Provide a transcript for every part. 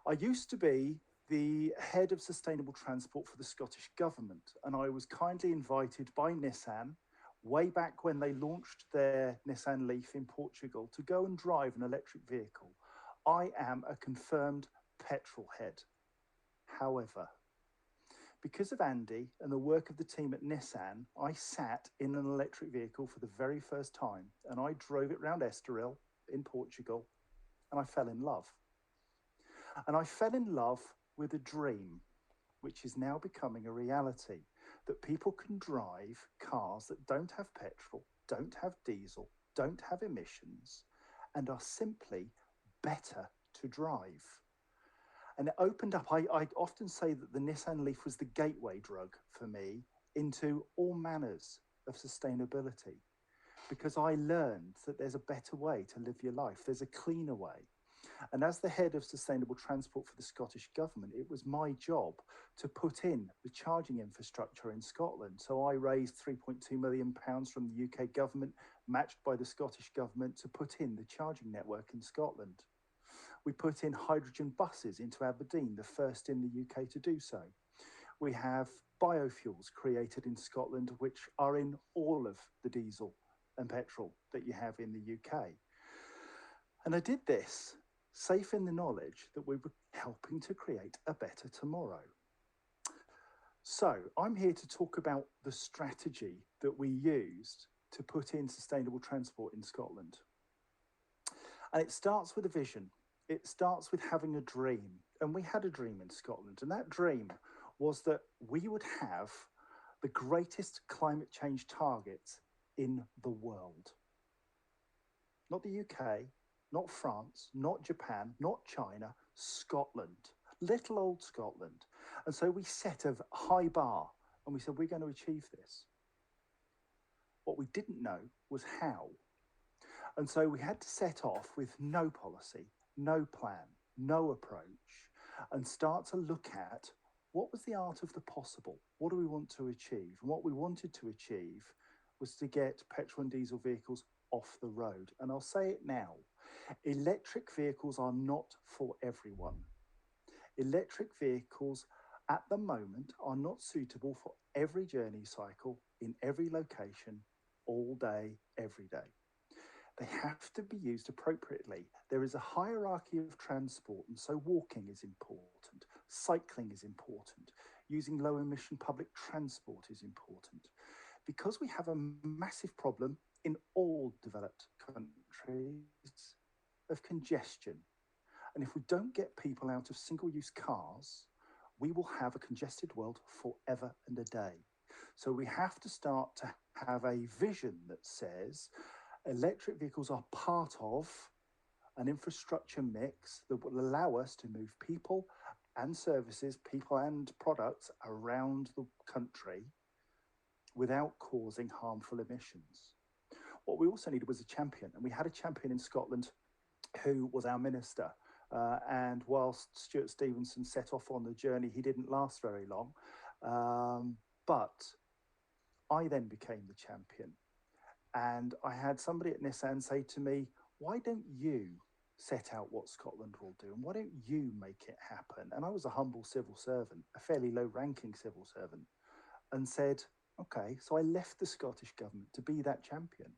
I used to be the head of sustainable transport for the Scottish Government, and I was kindly invited by Nissan way back when they launched their Nissan Leaf in Portugal to go and drive an electric vehicle. I am a confirmed petrol head. However, because of Andy and the work of the team at Nissan, I sat in an electric vehicle for the very first time and I drove it round Estoril in Portugal and I fell in love. And I fell in love with a dream, which is now becoming a reality, that people can drive cars that don't have petrol, don't have diesel, don't have emissions, and are simply better to drive. And it opened up, I often say that the Nissan Leaf was the gateway drug for me into all manners of sustainability, because I learned that there's a better way to live your life, there's a cleaner way. And as the head of sustainable transport for the Scottish Government, it was my job to put in the charging infrastructure in Scotland. So I raised £3.2 million from the UK government, matched by the Scottish Government, to put in the charging network in Scotland. We put in hydrogen buses into Aberdeen, the first in the UK to do so. We have biofuels created in Scotland, which are in all of the diesel and petrol that you have in the UK. And I did this safe in the knowledge that we were helping to create a better tomorrow. So I'm here to talk about the strategy that we used to put in sustainable transport in Scotland. And it starts with a vision. It starts with having a dream. And we had a dream in Scotland. And that dream was that we would have the greatest climate change targets in the world. Not the UK, not France, not Japan, not China, Scotland, little old Scotland. And so we set a high bar and we said, we're going to achieve this. What we didn't know was how. And so we had to set off with no policy, no plan, no approach, and start to look at what was the art of the possible? What do we want to achieve? And what we wanted to achieve was to get petrol and diesel vehicles off the road. And I'll say it now, electric vehicles are not for everyone. Electric vehicles at the moment are not suitable for every journey cycle in every location, all day, every day. They have to be used appropriately. There is a hierarchy of transport, and so walking is important, cycling is important, using low emission public transport is important. Because we have a massive problem in all developed countries of congestion. And if we don't get people out of single-use cars, we will have a congested world forever and a day. So we have to start to have a vision that says electric vehicles are part of an infrastructure mix that will allow us to move people and services, people and products around the country without causing harmful emissions. What we also needed was a champion, and we had a champion in Scotland who was our minister. And whilst Stuart Stevenson set off on the journey, he didn't last very long. But I then became the champion. And I had somebody at Nissan say to me, why don't you set out what Scotland will do? And why don't you make it happen? And I was a humble civil servant, a fairly low-ranking civil servant, and said, okay, so I left the Scottish Government to be that champion,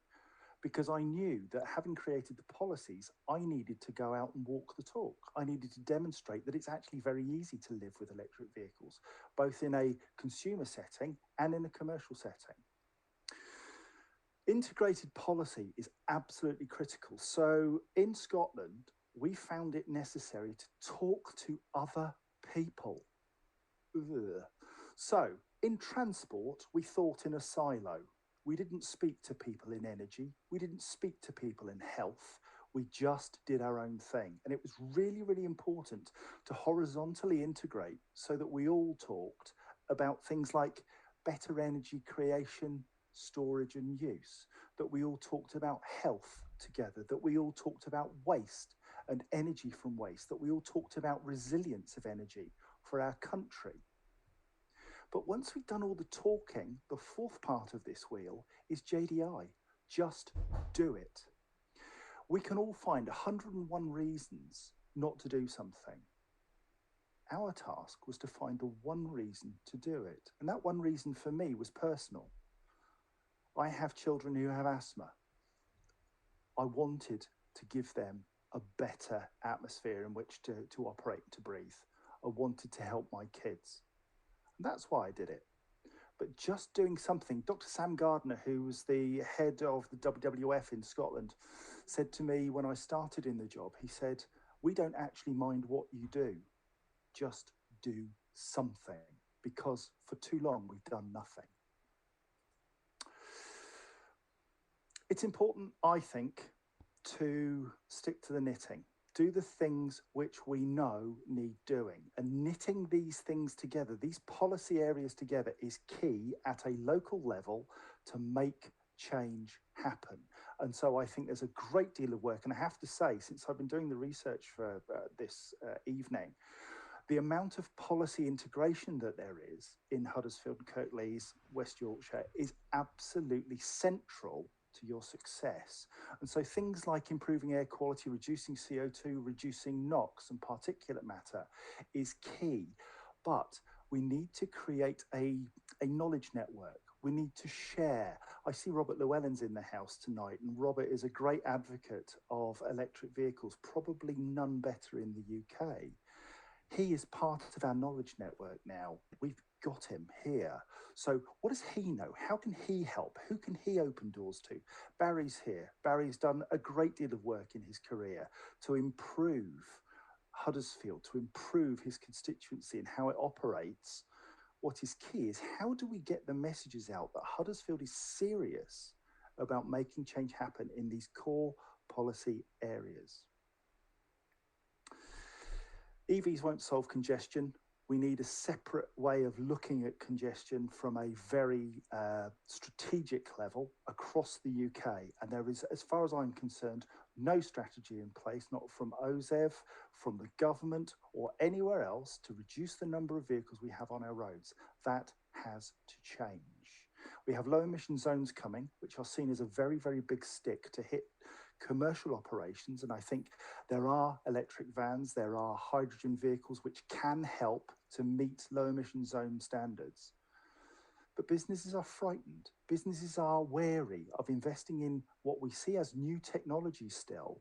because I knew that having created the policies, I needed to go out and walk the talk. I needed to demonstrate that it's actually very easy to live with electric vehicles, both in a consumer setting and in a commercial setting. Integrated policy is absolutely critical. So in Scotland, we found it necessary to talk to other people. Ugh. So in transport, we thought in a silo. We didn't speak to people in energy. We didn't speak to people in health. We just did our own thing. And it was really, really important to horizontally integrate so that we all talked about things like better energy creation, storage and use, that we all talked about health together, that we all talked about waste and energy from waste, that we all talked about resilience of energy for our country. But once we've done all the talking, the fourth part of this wheel is JDI. Just do it. We can all find 101 reasons not to do something. Our task was to find the one reason to do it. And that one reason for me was personal. I have children who have asthma. I wanted to give them a better atmosphere in which to operate and to breathe. I wanted to help my kids. And that's why I did it. But just doing something, Dr. Sam Gardner, who was the head of the WWF in Scotland, said to me when I started in the job, he said, "We don't actually mind what you do, just do something, because for too long we've done nothing." It's important, I think, to stick to the knitting. Do the things which we know need doing. And knitting these things together, these policy areas together, is key at a local level to make change happen. And so I think there's a great deal of work. And I have to say, since I've been doing the research for this evening, the amount of policy integration that there is in Huddersfield and Kirklees, West Yorkshire, is absolutely central to your success. And so things like improving air quality, reducing CO2, reducing NOx and particulate matter is key. But we need to create a knowledge network. We need to share. I see Robert Llewellyn's in the house tonight, and Robert is a great advocate of electric vehicles, probably none better in the UK. He is part of our knowledge network now. We've got him here. So what does he know? How can he help? Who can he open doors to? Barry's here. Barry's done a great deal of work in his career to improve Huddersfield, to improve his constituency and how it operates. What is key is, how do we get the messages out that Huddersfield is serious about making change happen in these core policy areas? EVs won't solve congestion. We need a separate way of looking at congestion from a very strategic level across the UK. And there is, as far as I'm concerned, no strategy in place, not from OZEV, from the government, or anywhere else to reduce the number of vehicles we have on our roads. That has to change. We have low emission zones coming, which are seen as a very, very big stick to hit commercial operations. And I think there are electric vans, there are hydrogen vehicles which can help to meet low emission zone standards. But businesses are frightened. Businesses are wary of investing in what we see as new technology still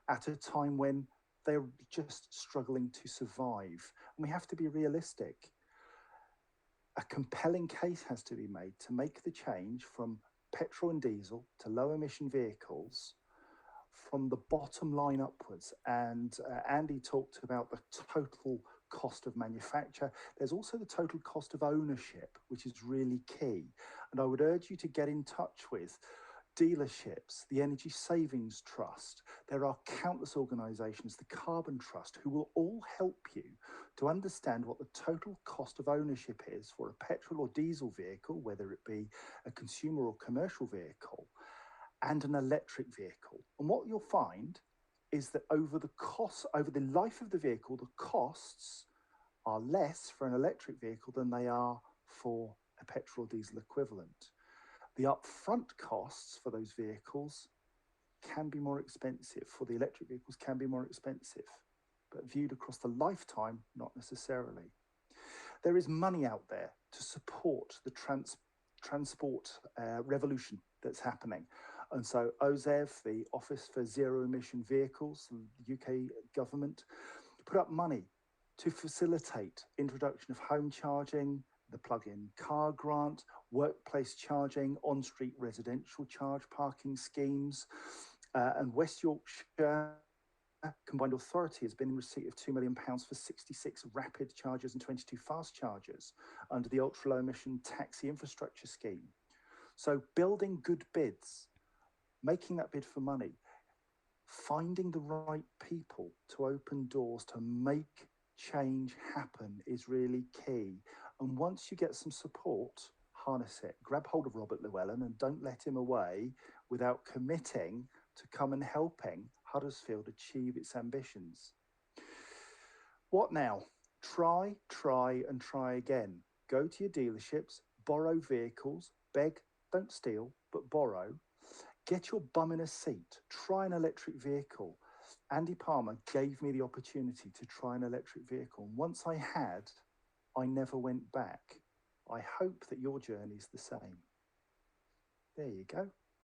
at a time when they're just struggling to survive. And we have to be realistic. A compelling case has to be made to make the change from petrol and diesel to low emission vehicles from the bottom line upwards. And Andy talked about the total cost of manufacture. There's also the total cost of ownership, which is really key. And I would urge you to get in touch with dealerships, the Energy Savings Trust. There are countless organisations, the Carbon Trust, who will all help you to understand what the total cost of ownership is for a petrol or diesel vehicle, whether it be a consumer or commercial vehicle, and an electric vehicle. And what you'll find is that over the life of the vehicle, the costs are less for an electric vehicle than they are for a petrol or diesel equivalent. The upfront costs for those vehicles can be more expensive, for the electric vehicles can be more expensive, but viewed across the lifetime, not necessarily. There is money out there to support the transport revolution that's happening. And so OZEV, the Office for Zero Emission Vehicles, the UK government, put up money to facilitate introduction of home charging, the plug-in car grant, workplace charging, on-street residential charge parking schemes, and West Yorkshire Combined Authority has been in receipt of £2 million for 66 rapid chargers and 22 fast chargers under the ultra-low emission taxi infrastructure scheme. So building good bids, making that bid for money, finding the right people to open doors to make change happen is really key. And once you get some support, harness it. Grab hold of Robert Llewellyn and don't let him away without committing to come and helping Huddersfield achieve its ambitions. What now? Try and try again. Go to your dealerships, borrow vehicles, beg, don't steal, but borrow. Get your bum in a seat, try an electric vehicle, Andy Palmer gave me the opportunity to try an electric vehicle. And once I had, I never went back. I hope that your journey is the same. There you go.